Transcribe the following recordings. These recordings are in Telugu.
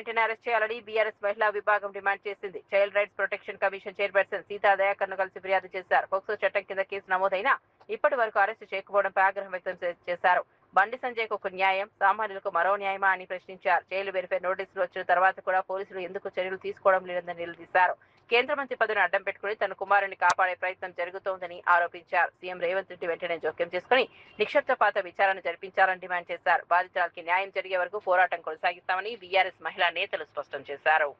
వెంటనే అరెస్ట్ చేయాలని బీఆర్ఎస్ మహిళా విభాగం డిమాండ్ చేసింది. Child rights protection commission chairperson Sita దయాకర్ను కలిసి ఫిర్యాదు చేశారు. పోక్సో చట్టం కింద కేసు నమోదైనా ఇప్పటి వరకు అరెస్టు చేయకపోవడంపై ఆగ్రహం వ్యక్తం చేశారు. బండి సంజయ్కు ఒక న్యాయం, సామాన్యులకు మరో న్యాయమా అని ప్రశ్నించారు. జైలు వెరిఫై నోటీసులు వచ్చిన తర్వాత కూడా పోలీసులు ఎందుకు చర్యలు తీసుకోవడం లేదని నిలదీశారు. కేంద్ర మంత్రి పదవిని అడ్డం పెట్టుకుని తన కుమారుని కాపాడే ప్రయత్నం జరుగుతోందని ఆరోపించారు. సీఎం రేవంత్ రెడ్డి వెంటనే జోక్యం చేసుకుని నిక్షిప్తపాత విచారణ జరిపించాలని డిమాండ్ చేశారు. బాధితురాలకి న్యాయం జరిగే వరకు పోరాటం కొనసాగిస్తామని బీఆర్ఎస్ మహిళా నేతలు స్పష్టం చేశారు.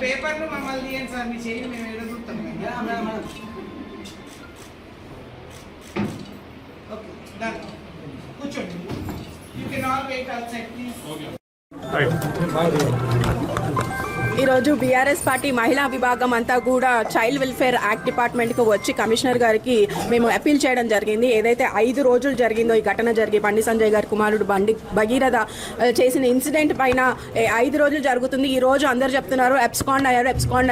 పేపర్లు మమ్మల్ని తీయండి సార్, మీ చేయి మేము ఎదుగుతాం. ఓకే డన్, కూర్చోండి. You can all wait outside please. ఈరోజు బీఆర్ఎస్ పార్టీ మహిళా విభాగం అంతా కూడా చైల్డ్ వెల్ఫేర్ యాక్ట్ డిపార్ట్మెంట్కు వచ్చి కమిషనర్ గారికి మేము అపీల్ చేయడం జరిగింది. ఏదైతే 5 రోజులు జరిగిందో ఈ ఘటన జరిగి బండి సంజయ్ గారి కుమారుడు బండి భగీరథ చేసిన ఇన్సిడెంట్ పైన 5 రోజులు జరుగుతుంది. ఈ రోజు అందరు చెప్తున్నారు ఎబ్స్కాండ్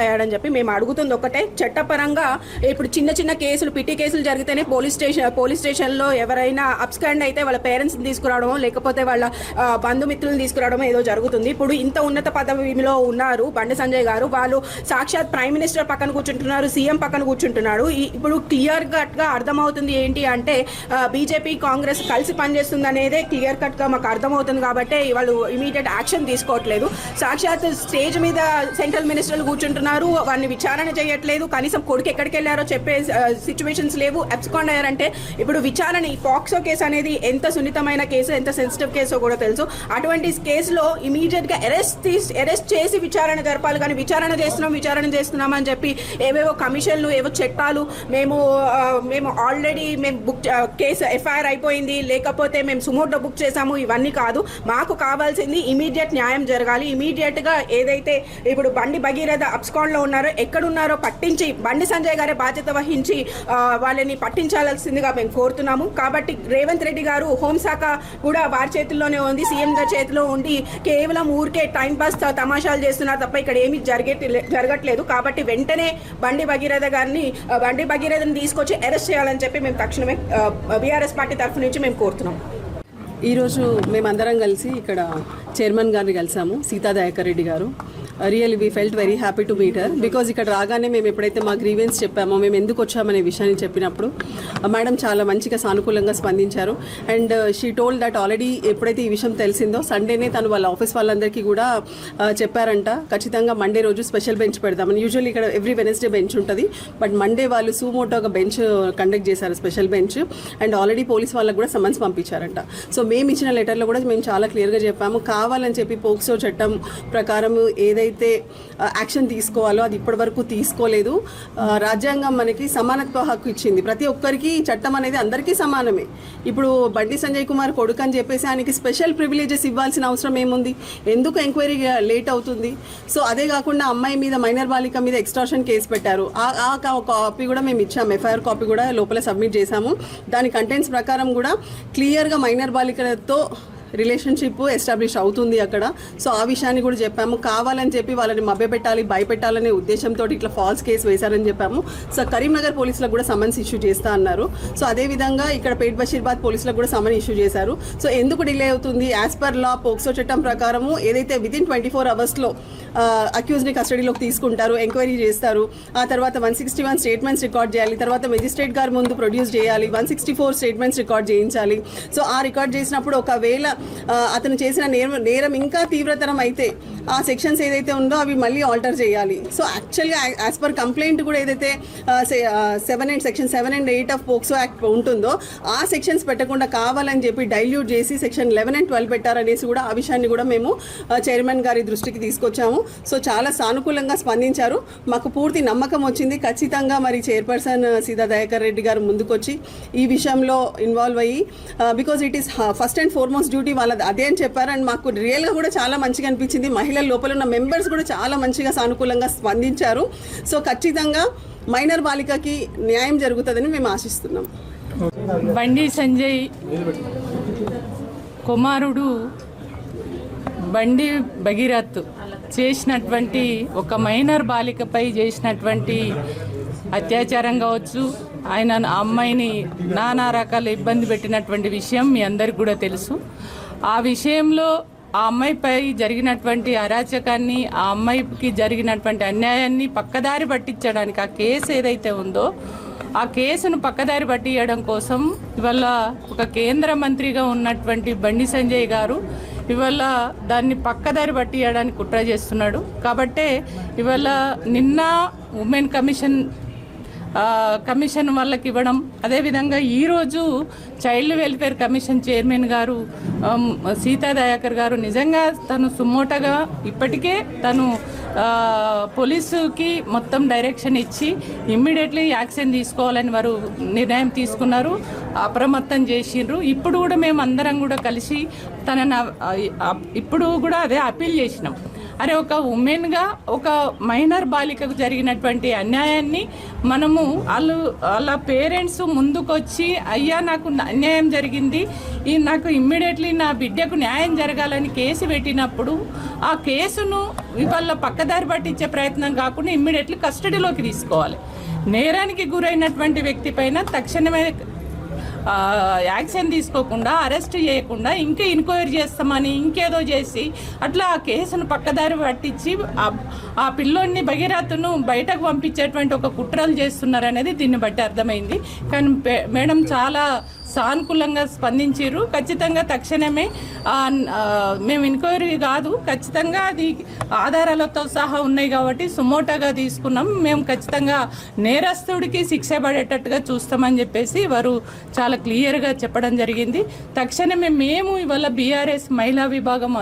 అయ్యాడని చెప్పి. మేము అడుగుతుంది ఒకటే, చట్టపరంగా ఇప్పుడు చిన్న చిన్న కేసులు పిటి కేసులు జరిగితేనే పోలీస్ స్టేషన్లో ఎవరైనా అబ్స్కాండ్ అయితే వాళ్ళ పేరెంట్స్ని తీసుకురావడమో లేకపోతే వాళ్ళ బంధుమిత్రులను తీసుకురావడమో ఏదో జరుగుతుంది. ఇప్పుడు ఇంత ఉన్నత పదవిలో ఉన్నారు బండి సంజయ్ గారు, వాళ్ళు సాక్షాత్ ప్రైమ్ మినిస్టర్ పక్కన కూర్చుంటున్నారు, సీఎం పక్కన కూర్చుంటున్నాడు. ఇప్పుడు క్లియర్ కట్ గా అర్థమవుతుంది ఏంటి అంటే బీజేపీ కాంగ్రెస్ కలిసి పనిచేస్తుంది అనేదే క్లియర్ కట్ గా మాకు అర్థమవుతుంది. కాబట్టి వాళ్ళు ఇమీడియట్ యాక్షన్ తీసుకోవట్లేదు. సాక్షాత్ స్టేజ్ మీద సెంట్రల్ మినిస్టర్లు కూర్చుంటున్నారు, వారిని విచారణ చేయట్లేదు. కనీసం కొడుకు ఎక్కడికి వెళ్ళారో చెప్పే సిచ్యువేషన్స్ లేవు. అబ్స్కాండ్ అయ్యారంటే ఇప్పుడు విచారణ, ఈ పాక్సో కేసు అనేది ఎంత సున్నితమైన కేసు, ఎంత సెన్సిటివ్ కేసో కూడా తెలుసు. అటువంటి కేసులో ఇమీడియట్ గా అరెస్ట్ చేసి విచారణ జరపాలి. కానీ విచారణ చేస్తున్నామని చెప్పి ఏవేవో కమిషన్లు, ఏవో చట్టాలు, మేము ఆల్రెడీ బుక్ కేసు ఎఫ్ఐఆర్ అయిపోయింది, లేకపోతే మేము సుమోటో బుక్ చేసాము, ఇవన్నీ కాదు. మాకు కావాల్సింది ఇమీడియట్ న్యాయం జరగాలి. ఇమీడియట్ గా ఏదైతే ఇప్పుడు బండి భగీరథ అబ్స్కాండ్ లో ఉన్నారో, ఎక్కడున్నారో పట్టించి బండి సంజయ్ గారే బాధ్యత వహించి వాళ్ళని పట్టించాల్సిందిగా మేము కోరుతున్నాము. కాబట్టి రేవంత్ రెడ్డి గారు హోంశాఖ కూడా వారి చేతుల్లోనే ఉంది, సీఎం గారి చేతిలో ఉండి కేవలం ఊరికే టైం పాస్ తమాషాలు చేస్తున్నారు తప్ప ఇక్కడ ఏమీ జరగట్లేదు. కాబట్టి వెంటనే బండి భగీరథని తీసుకొచ్చి అరెస్ట్ చేయాలని చెప్పి మేము తక్షణమే బీఆర్ఎస్ పార్టీ తరఫు నుంచి మేము కోరుతున్నాం. ఈరోజు మేమందరం కలిసి ఇక్కడ చైర్మన్ గారిని కలిసాము, సీతా దయాకర్ రెడ్డి గారు. Really we felt very happy to meet her. Because ఇక్కడ రాగానే మేము ఎప్పుడైతే మా గ్రీవెన్స్ చెప్పామో, మేము ఎందుకు వచ్చామనే విషయాన్ని చెప్పినప్పుడు మేడం చాలా మంచిగా సానుకూలంగా స్పందించారు. And she told that already ఎప్పుడైతే ఈ విషయం తెలిసిందో సండేనే తను వాళ్ళ ఆఫీస్ వాళ్ళందరికీ కూడా చెప్పారంట, ఖచ్చితంగా మండే రోజు స్పెషల్ బెంచ్ పెడదామని. యూజువల్లీ ఇక్కడ ఎవ్రీ వెనస్డే బెంచ్ ఉంటుంది, బట్ మండే వాళ్ళు సుమోటోగా బెంచ్ కండక్ట్ చేశారు, special bench. And already police వాళ్ళకు కూడా సమన్స్ పంపించారంట. సో మేము ఇచ్చిన లెటర్లో కూడా మేము చాలా క్లియర్గా చెప్పాము, కావాలని చెప్పి పోక్సో చట్టం ప్రకారం ఏదైతే యాక్షన్ తీసుకోవాలో అది ఇప్పటి వరకు తీసుకోలేదు. రాజ్యాంగం మనకి సమానత్వ హక్కు ఇచ్చింది, ప్రతి ఒక్కరికి చట్టం అనేది అందరికీ సమానమే. ఇప్పుడు బండి సంజయ్ కుమార్ కొడుకు అని చెప్పేసి ఆయనకి స్పెషల్ ప్రివిలేజెస్ ఇవ్వాల్సిన అవసరం ఏముంది? ఎందుకు ఎంక్వైరీ లేట్ అవుతుంది? సో అదే కాకుండా అమ్మాయి మీద, మైనర్ బాలిక మీద ఎక్స్టార్షన్ కేసు పెట్టారు. ఆ కాపీ కూడా మేము ఇచ్చాము, ఎఫ్ఐఆర్ కాపీ కూడా లోపల సబ్మిట్ చేశాము. దాని కంటెంట్స్ ప్రకారం కూడా క్లియర్గా మైనర్ బాలికలతో రిలేషన్షిప్ ఎస్టాబ్లిష్ అవుతుంది అక్కడ. సో ఆ విషయాన్ని కూడా చెప్పాము. కావాలని చెప్పి వాళ్ళని మభ్యపెట్టాలి, భయపెట్టాలనే ఉద్దేశంతో ఇట్లా ఫాల్స్ కేసు వేశారని చెప్పాము. సో కరీంనగర్ పోలీసులకు కూడా సమన్స్ ఇష్యూ చేస్తా అన్నారు. సో అదేవిధంగా ఇక్కడ పేట్ బషీర్బాద్ పోలీసులకు కూడా సమన్ ఇష్యూ చేశారు. సో ఎందుకు డిలే అవుతుంది? యాజ్ పర్ లా పోక్సో చట్టం ప్రకారము ఏదైతే వితిన్ 24 అవర్స్లో అక్యూజ్ని కస్టడీలోకి తీసుకుంటారు, ఎంక్వైరీ చేస్తారు. ఆ తర్వాత 161 స్టేట్మెంట్స్ రికార్డ్ చేయాలి, తర్వాత మెజిస్ట్రేట్ గారి ముందు ప్రొడ్యూస్ చేయాలి, 164 స్టేట్మెంట్స్ రికార్డ్ చేయించాలి. సో ఆ రికార్డ్ చేసినప్పుడు ఒకవేళ అతను చేసిన నేరం ఇంకా తీవ్రతరం అయితే ఆ సెక్షన్స్ ఏదైతే ఉందో అవి మళ్ళీ ఆల్టర్ చేయాలి. సో యాక్చువల్గా యాజ్ పర్ కంప్లైంట్ కూడా ఏదైతే section 7 and 8 of POCSO act ఉంటుందో ఆ సెక్షన్స్ పెట్టకుండా కావాలని చెప్పి డైల్యూట్ చేసి సెక్షన్ 11 and 12 పెట్టారనేసి కూడా ఆ విషయాన్ని కూడా మేము చైర్మన్ గారి దృష్టికి తీసుకొచ్చాము. సో చాలా సానుకూలంగా స్పందించారు, మాకు పూర్తి నమ్మకం వచ్చింది. ఖచ్చితంగా మరి చైర్పర్సన్ సీతా దయాకర్ రెడ్డి గారు ముందుకొచ్చి ఈ విషయంలో ఇన్వాల్వ్ అయ్యి, because it is first and foremost duty వాళ్ళది అదే అని చెప్పారు. అండ్ మాకు రియల్గా కూడా చాలా మంచిగా అనిపించింది, మహిళల లోపల ఉన్న మెంబర్స్ కూడా చాలా మంచిగా సానుకూలంగా స్పందించారు. సో ఖచ్చితంగా మైనర్ బాలికకి న్యాయం జరుగుతుందని మేము ఆశిస్తున్నాం. బండి సంజయ్ కుమారుడు బండి భగీరథ్ చేసినటువంటి ఒక మైనర్ బాలికపై చేసినటువంటి అత్యాచారం కావచ్చు, ఆయన ఆ అమ్మాయిని నానా రకాల ఇబ్బంది పెట్టినటువంటి విషయం మీ అందరికి కూడా తెలుసు. ఆ విషయంలో ఆ అమ్మాయిపై జరిగినటువంటి అరాచకాన్ని, ఆ అమ్మాయికి జరిగినటువంటి అన్యాయాన్ని పక్కదారి పట్టించడానికి ఆ కేసు ఏదైతే ఉందో ఆ కేసును పక్కదారి పట్టియడం కోసం ఇవాళ ఒక కేంద్ర మంత్రిగా ఉన్నటువంటి బండి సంజయ్ గారు ఇవాళ దాన్ని పక్కదారి పట్టియడానికి కుట్ర చేస్తున్నాడు. కాబట్టే ఇవాళ నిన్న ఉమెన్ కమిషన్ వాళ్ళకి ఇవ్వడం, అదేవిధంగా ఈరోజు చైల్డ్ వెల్ఫేర్ కమిషన్ చైర్మన్ గారు సీతా దయాకర్ గారు నిజంగా తను సుమోటగా ఇప్పటికే తను పోలీసుకి మొత్తం డైరెక్షన్ ఇచ్చి ఇమ్మీడియట్లీ యాక్షన్ తీసుకోవాలని వారు నిర్ణయం తీసుకున్నారు, అప్రమత్తం చేసిండ్రు. ఇప్పుడు కూడా మేము అందరం కూడా కలిసి తనని ఇప్పుడు కూడా అదే అప్పీల్ చేసినాం. అరే ఒక ఉమెన్గా ఒక మైనర్ బాలికకు జరిగినటువంటి అన్యాయాన్ని మనము వాళ్ళ పేరెంట్స్ ముందుకొచ్చి అయ్యా నాకు అన్యాయం జరిగింది, నాకు ఇమ్మీడియట్లీ నా బిడ్డకు న్యాయం జరగాలని కేసు పెట్టినప్పుడు ఆ కేసును ఇవాళ పక్కదారి పట్టించే ప్రయత్నం కాకుండా ఇమ్మీడియట్లీ కస్టడీలోకి తీసుకోవాలి. నేరానికి గురైనటువంటి వ్యక్తి పైన తక్షణమే యాక్షన్ తీసుకోకుండా అరెస్ట్ చేయకుండా ఇంకా ఎంక్వైరీ చేస్తామని ఇంకేదో చేసి అట్లా ఆ కేసును పక్కదారి పట్టించి ఆ పిల్లోడిని భగీరథను బయటకు పంపించేటువంటి ఒక కుట్రలు చేస్తున్నారనేది దీన్ని బట్టి అర్థమైంది. కానీ మేడం చాలా సానుకూలంగా స్పందించారు. ఖచ్చితంగా తక్షణమే మేము ఎంక్వైరీ కాదు, ఖచ్చితంగా అది ఆధారాలతో సహా ఉన్నాయి కాబట్టి సుమోటాగా తీసుకున్నాం, మేము ఖచ్చితంగా నేరస్తుడికి శిక్ష పడేటట్టుగా చూస్తామని చెప్పేసి వారు చాలా క్లియర్గా చెప్పడం జరిగింది. తక్షణమే మేము ఇవాళ బీఆర్ఎస్ మహిళా విభాగం